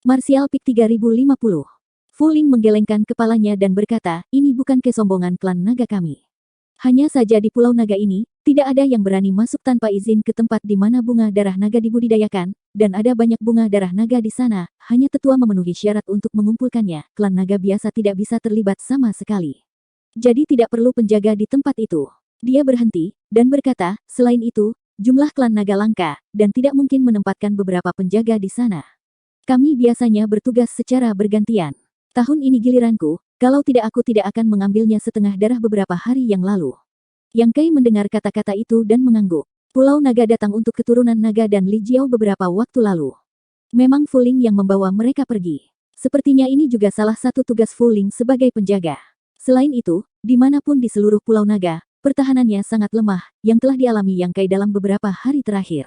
Martial Peak 3050. Fu Ling menggelengkan kepalanya dan berkata, ini bukan kesombongan klan naga kami. Hanya saja di Pulau Naga ini, tidak ada yang berani masuk tanpa izin ke tempat di mana bunga darah naga dibudidayakan, dan ada banyak bunga darah naga di sana, hanya tetua memenuhi syarat untuk mengumpulkannya, klan naga biasa tidak bisa terlibat sama sekali. Jadi tidak perlu penjaga di tempat itu. Dia berhenti, dan berkata, selain itu, jumlah klan naga langka, dan tidak mungkin menempatkan beberapa penjaga di sana. Kami biasanya bertugas secara bergantian. Tahun ini giliranku, kalau tidak aku tidak akan mengambilnya setengah darah beberapa hari yang lalu. Yang Kai mendengar kata-kata itu dan mengangguk. Pulau Naga datang untuk keturunan naga dan Li Jiao beberapa waktu lalu. Memang Fu Ling yang membawa mereka pergi. Sepertinya ini juga salah satu tugas Fu Ling sebagai penjaga. Selain itu, dimanapun di seluruh Pulau Naga, pertahanannya sangat lemah, yang telah dialami Yang Kai dalam beberapa hari terakhir.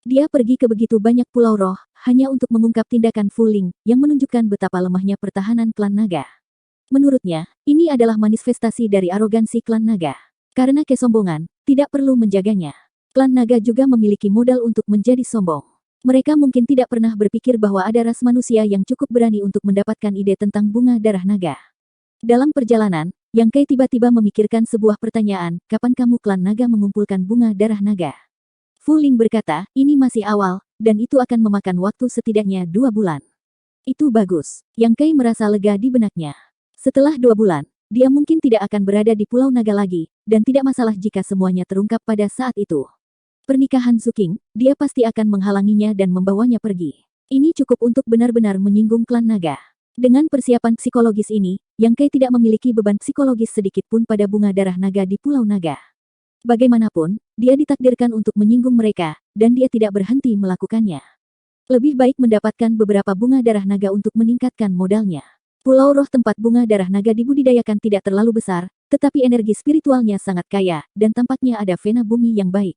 Dia pergi ke begitu banyak pulau roh, hanya untuk mengungkap tindakan Fu Ling, yang menunjukkan betapa lemahnya pertahanan klan naga. Menurutnya, ini adalah manifestasi dari arogansi klan naga. Karena kesombongan, tidak perlu menjaganya. Klan naga juga memiliki modal untuk menjadi sombong. Mereka mungkin tidak pernah berpikir bahwa ada ras manusia yang cukup berani untuk mendapatkan ide tentang bunga darah naga. Dalam perjalanan, Yang Kai tiba-tiba memikirkan sebuah pertanyaan, kapan kamu klan naga mengumpulkan bunga darah naga? Fu Ling berkata, ini masih awal, dan itu akan memakan waktu setidaknya 2 bulan. Itu bagus. Yang Kai merasa lega di benaknya. Setelah 2 bulan, dia mungkin tidak akan berada di Pulau Naga lagi, dan tidak masalah jika semuanya terungkap pada saat itu. Pernikahan Suking, dia pasti akan menghalanginya dan membawanya pergi. Ini cukup untuk benar-benar menyinggung klan naga. Dengan persiapan psikologis ini, Yang Kai tidak memiliki beban psikologis sedikit pun pada bunga darah naga di Pulau Naga. Bagaimanapun, dia ditakdirkan untuk menyinggung mereka, dan dia tidak berhenti melakukannya. Lebih baik mendapatkan beberapa bunga darah naga untuk meningkatkan modalnya. Pulau roh tempat bunga darah naga dibudidayakan tidak terlalu besar, tetapi energi spiritualnya sangat kaya, dan tampaknya ada vena bumi yang baik.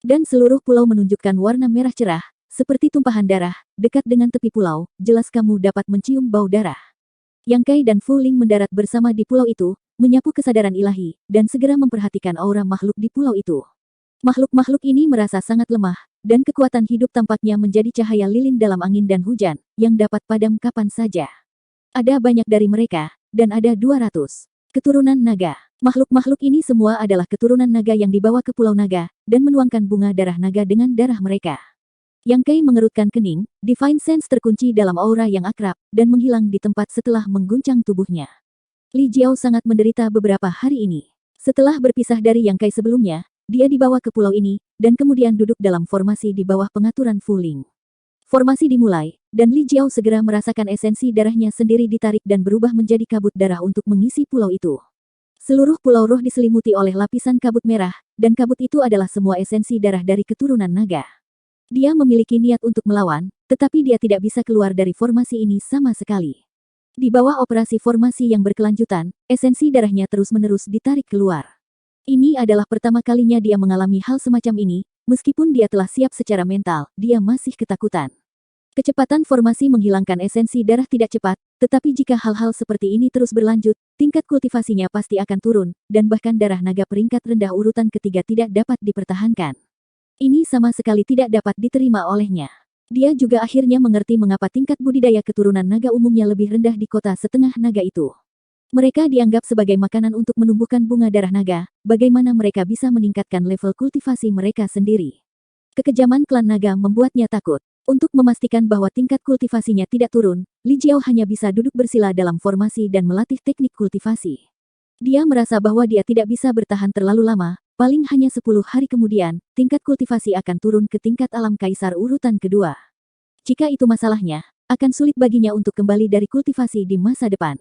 Dan seluruh pulau menunjukkan warna merah cerah, seperti tumpahan darah, dekat dengan tepi pulau, jelas kamu dapat mencium bau darah. Yang Kai dan Fu Ling mendarat bersama di pulau itu, menyapu kesadaran ilahi, dan segera memperhatikan aura makhluk di pulau itu. Makhluk-makhluk ini merasa sangat lemah, dan kekuatan hidup tampaknya menjadi cahaya lilin dalam angin dan hujan, yang dapat padam kapan saja. Ada banyak dari mereka, dan ada 200 keturunan naga. Makhluk-makhluk ini semua adalah keturunan naga yang dibawa ke Pulau Naga, dan menuangkan bunga darah naga dengan darah mereka. Yang Kai mengerutkan kening, Divine Sense terkunci dalam aura yang akrab, dan menghilang di tempat setelah mengguncang tubuhnya. Li Jiao sangat menderita beberapa hari ini. Setelah berpisah dari Yang Kai sebelumnya, dia dibawa ke pulau ini, dan kemudian duduk dalam formasi di bawah pengaturan Fu Ling. Formasi dimulai, dan Li Jiao segera merasakan esensi darahnya sendiri ditarik dan berubah menjadi kabut darah untuk mengisi pulau itu. Seluruh pulau roh diselimuti oleh lapisan kabut merah, dan kabut itu adalah semua esensi darah dari keturunan naga. Dia memiliki niat untuk melawan, tetapi dia tidak bisa keluar dari formasi ini sama sekali. Di bawah operasi formasi yang berkelanjutan, esensi darahnya terus-menerus ditarik keluar. Ini adalah pertama kalinya dia mengalami hal semacam ini, meskipun dia telah siap secara mental, dia masih ketakutan. Kecepatan formasi menghilangkan esensi darah tidak cepat, tetapi jika hal-hal seperti ini terus berlanjut, tingkat kultivasinya pasti akan turun, dan bahkan darah naga peringkat rendah urutan ketiga tidak dapat dipertahankan. Ini sama sekali tidak dapat diterima olehnya. Dia juga akhirnya mengerti mengapa tingkat budidaya keturunan naga umumnya lebih rendah di kota setengah naga itu. Mereka dianggap sebagai makanan untuk menumbuhkan bunga darah naga, bagaimana mereka bisa meningkatkan level kultivasi mereka sendiri. Kekejaman klan naga membuatnya takut. Untuk memastikan bahwa tingkat kultivasinya tidak turun, Li Jiao hanya bisa duduk bersila dalam formasi dan melatih teknik kultivasi. Dia merasa bahwa dia tidak bisa bertahan terlalu lama, paling hanya 10 hari kemudian, tingkat kultivasi akan turun ke tingkat alam kaisar urutan kedua. Jika itu masalahnya, akan sulit baginya untuk kembali dari kultivasi di masa depan.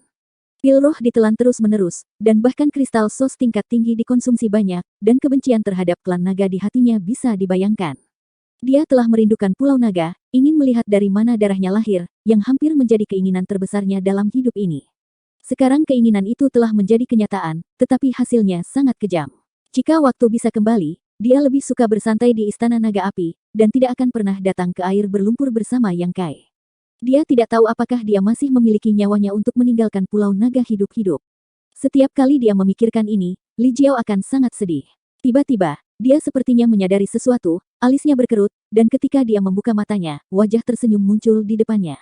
Pil roh ditelan terus-menerus, dan bahkan kristal sos tingkat tinggi dikonsumsi banyak, dan kebencian terhadap klan naga di hatinya bisa dibayangkan. Dia telah merindukan Pulau Naga, ingin melihat dari mana darahnya lahir, yang hampir menjadi keinginan terbesarnya dalam hidup ini. Sekarang keinginan itu telah menjadi kenyataan, tetapi hasilnya sangat kejam. Jika waktu bisa kembali, dia lebih suka bersantai di Istana Naga Api, dan tidak akan pernah datang ke air berlumpur bersama Yang Kai. Dia tidak tahu apakah dia masih memiliki nyawanya untuk meninggalkan Pulau Naga hidup-hidup. Setiap kali dia memikirkan ini, Li Jiao akan sangat sedih. Tiba-tiba, dia sepertinya menyadari sesuatu, alisnya berkerut, dan ketika dia membuka matanya, wajah tersenyum muncul di depannya.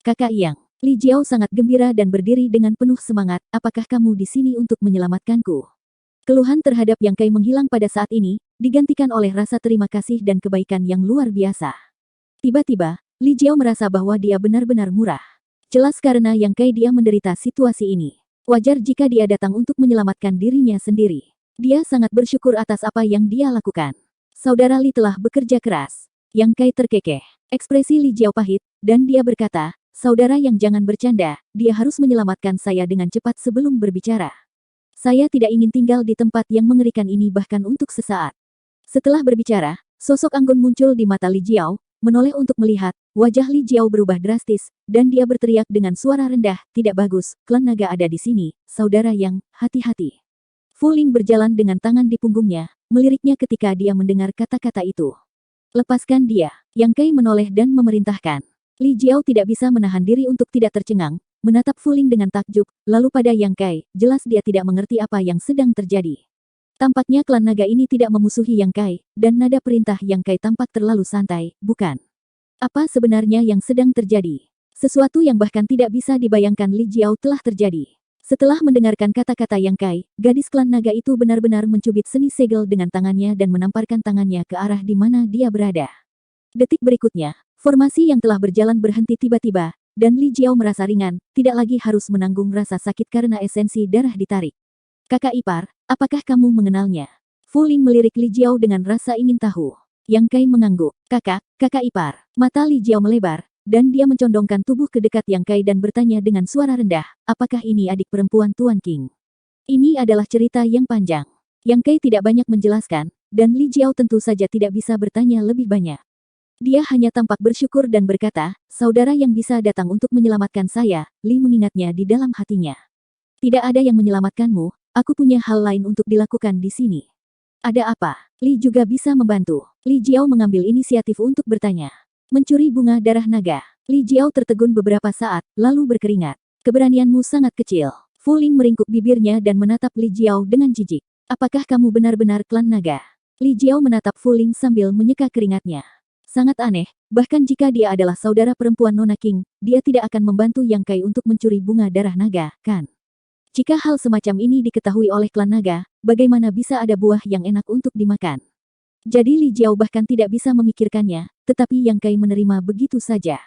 Kakak Yang. Li Jiao sangat gembira dan berdiri dengan penuh semangat, apakah kamu di sini untuk menyelamatkanku? Keluhan terhadap Yang Kai menghilang pada saat ini, digantikan oleh rasa terima kasih dan kebaikan yang luar biasa. Tiba-tiba, Li Jiao merasa bahwa dia benar-benar murah. Jelas karena Yang Kai dia menderita situasi ini. Wajar jika dia datang untuk menyelamatkan dirinya sendiri. Dia sangat bersyukur atas apa yang dia lakukan. Saudara Li telah bekerja keras. Yang Kai terkekeh. Ekspresi Li Jiao pahit, dan dia berkata, saudara Yang jangan bercanda, dia harus menyelamatkan saya dengan cepat sebelum berbicara. Saya tidak ingin tinggal di tempat yang mengerikan ini bahkan untuk sesaat. Setelah berbicara, sosok anggun muncul di mata Li Jiao, menoleh untuk melihat, wajah Li Jiao berubah drastis, dan dia berteriak dengan suara rendah, tidak bagus, klan naga ada di sini, saudara Yang, hati-hati. Fu Ling berjalan dengan tangan di punggungnya, meliriknya ketika dia mendengar kata-kata itu. Lepaskan dia. Yang Kai menoleh dan memerintahkan. Li Jiao tidak bisa menahan diri untuk tidak tercengang, menatap Fu Ling dengan takjub, lalu pada Yang Kai, jelas dia tidak mengerti apa yang sedang terjadi. Tampaknya klan naga ini tidak memusuhi Yang Kai, dan nada perintah Yang Kai tampak terlalu santai, bukan? Apa sebenarnya yang sedang terjadi? Sesuatu yang bahkan tidak bisa dibayangkan Li Jiao telah terjadi. Setelah mendengarkan kata-kata Yang Kai, gadis klan naga itu benar-benar mencubit seni segel dengan tangannya dan menamparkan tangannya ke arah di mana dia berada. Detik berikutnya, formasi yang telah berjalan berhenti tiba-tiba, dan Li Jiao merasa ringan, tidak lagi harus menanggung rasa sakit karena esensi darah ditarik. Kakak ipar, apakah kamu mengenalnya? Fu Ling melirik Li Jiao dengan rasa ingin tahu. Yang Kai mengangguk. Kakak ipar. Mata Li Jiao melebar, dan dia mencondongkan tubuh ke dekat Yang Kai dan bertanya dengan suara rendah, apakah ini adik perempuan Tuan King? Ini adalah cerita yang panjang. Yang Kai tidak banyak menjelaskan, dan Li Jiao tentu saja tidak bisa bertanya lebih banyak. Dia hanya tampak bersyukur dan berkata, saudara yang bisa datang untuk menyelamatkan saya, Li mengingatnya di dalam hatinya. Tidak ada yang menyelamatkanmu, aku punya hal lain untuk dilakukan di sini. Ada apa? Li juga bisa membantu. Li Jiao mengambil inisiatif untuk bertanya. Mencuri bunga darah naga. Li Jiao tertegun beberapa saat, lalu berkeringat. Keberanianmu sangat kecil. Fu Ling meringkuk bibirnya dan menatap Li Jiao dengan jijik. Apakah kamu benar-benar klan naga? Li Jiao menatap Fu Ling sambil menyeka keringatnya. Sangat aneh, bahkan jika dia adalah saudara perempuan Nona King, dia tidak akan membantu Yang Kai untuk mencuri bunga darah naga, kan? Jika hal semacam ini diketahui oleh klan naga, bagaimana bisa ada buah yang enak untuk dimakan? Jadi Li Jiao bahkan tidak bisa memikirkannya, tetapi Yang Kai menerima begitu saja.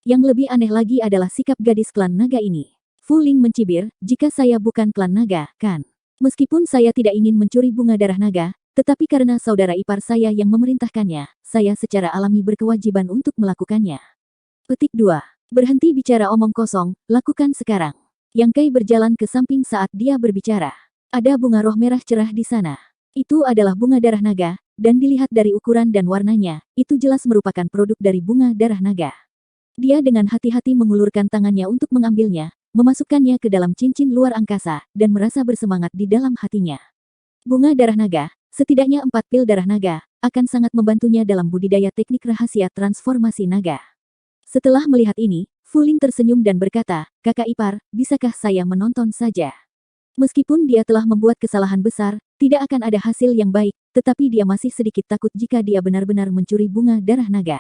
Yang lebih aneh lagi adalah sikap gadis klan naga ini. Fu Ling mencibir, jika saya bukan klan naga, kan? Meskipun saya tidak ingin mencuri bunga darah naga, tetapi karena saudara ipar saya yang memerintahkannya, saya secara alami berkewajiban untuk melakukannya. Petik 2. Berhenti bicara omong kosong, lakukan sekarang. Yang Kai berjalan ke samping saat dia berbicara. Ada bunga roh merah cerah di sana. Itu adalah bunga darah naga, dan dilihat dari ukuran dan warnanya, itu jelas merupakan produk dari bunga darah naga. Dia dengan hati-hati mengulurkan tangannya untuk mengambilnya, memasukkannya ke dalam cincin luar angkasa, dan merasa bersemangat di dalam hatinya. Bunga darah naga, setidaknya 4 pil darah naga, akan sangat membantunya dalam budidaya teknik rahasia transformasi naga. Setelah melihat ini, Fu Ling tersenyum dan berkata, kakak ipar, bisakah saya menonton saja? Meskipun dia telah membuat kesalahan besar, tidak akan ada hasil yang baik, tetapi dia masih sedikit takut jika dia benar-benar mencuri bunga darah naga.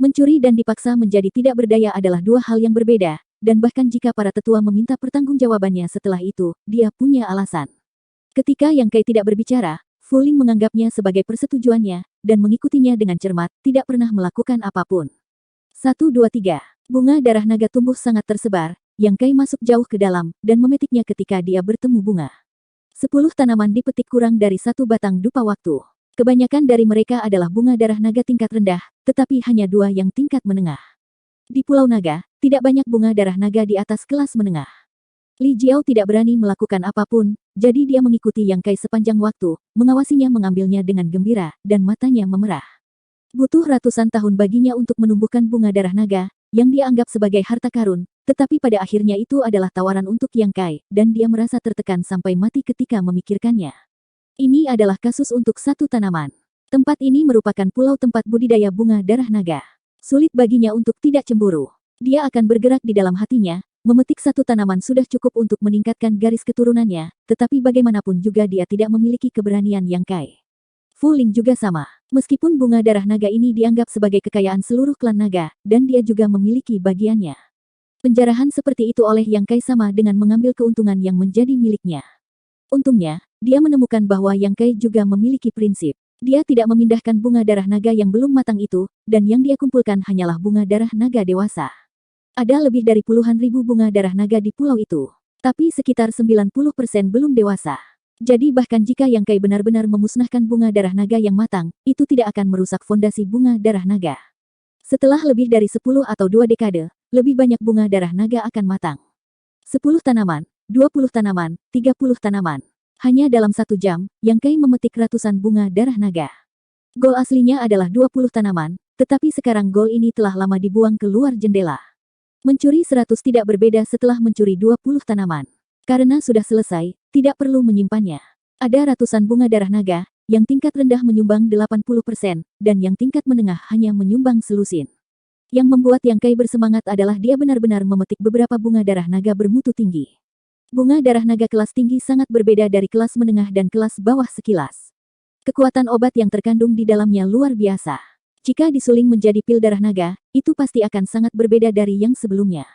Mencuri dan dipaksa menjadi tidak berdaya adalah dua hal yang berbeda, dan bahkan jika para tetua meminta pertanggungjawabannya setelah itu, dia punya alasan. Ketika Yang Kai tidak berbicara, Fu Ling menganggapnya sebagai persetujuannya, dan mengikutinya dengan cermat, tidak pernah melakukan apapun. 1, 2, 3. Bunga darah naga tumbuh sangat tersebar, Yang Kai masuk jauh ke dalam, dan memetiknya ketika dia bertemu bunga. 10 tanaman dipetik kurang dari 1 batang dupa waktu. Kebanyakan dari mereka adalah bunga darah naga tingkat rendah, tetapi hanya 2 yang tingkat menengah. Di Pulau Naga, tidak banyak bunga darah naga di atas kelas menengah. Li Jiao tidak berani melakukan apapun, jadi dia mengikuti Yang Kai sepanjang waktu, mengawasinya mengambilnya dengan gembira, dan matanya memerah. Butuh ratusan tahun baginya untuk menumbuhkan bunga darah naga, yang dia anggap sebagai harta karun, tetapi pada akhirnya itu adalah tawaran untuk Yang Kai, dan dia merasa tertekan sampai mati ketika memikirkannya. Ini adalah kasus untuk 1 tanaman. Tempat ini merupakan pulau tempat budidaya bunga darah naga. Sulit baginya untuk tidak cemburu. Dia akan bergerak di dalam hatinya, memetik 1 tanaman sudah cukup untuk meningkatkan garis keturunannya, tetapi bagaimanapun juga dia tidak memiliki keberanian Yang Kai. Fu Ling juga sama. Meskipun bunga darah naga ini dianggap sebagai kekayaan seluruh klan naga, dan dia juga memiliki bagiannya. Penjarahan seperti itu oleh Yang Kai sama dengan mengambil keuntungan yang menjadi miliknya. Untungnya, dia menemukan bahwa Yang Kai juga memiliki prinsip. Dia tidak memindahkan bunga darah naga yang belum matang itu, dan yang dia kumpulkan hanyalah bunga darah naga dewasa. Ada lebih dari puluhan ribu bunga darah naga di pulau itu. Tapi sekitar 90% belum dewasa. Jadi bahkan jika Yang Kai benar-benar memusnahkan bunga darah naga yang matang, itu tidak akan merusak fondasi bunga darah naga. Setelah lebih dari 10 atau 2 dekade, lebih banyak bunga darah naga akan matang. 10 tanaman, 20 tanaman, 30 tanaman. Hanya dalam 1 jam, Yang Kai memetik ratusan bunga darah naga. Gol aslinya adalah 20 tanaman, tetapi sekarang gol ini telah lama dibuang ke luar jendela. Mencuri 100 tidak berbeda setelah mencuri 20 tanaman. Karena sudah selesai, tidak perlu menyimpannya. Ada ratusan bunga darah naga, yang tingkat rendah menyumbang 80%, dan yang tingkat menengah hanya menyumbang selusin. Yang membuat Yang Kai bersemangat adalah dia benar-benar memetik beberapa bunga darah naga bermutu tinggi. Bunga darah naga kelas tinggi sangat berbeda dari kelas menengah dan kelas bawah sekilas. Kekuatan obat yang terkandung di dalamnya luar biasa. Jika disuling menjadi pil darah naga, itu pasti akan sangat berbeda dari yang sebelumnya.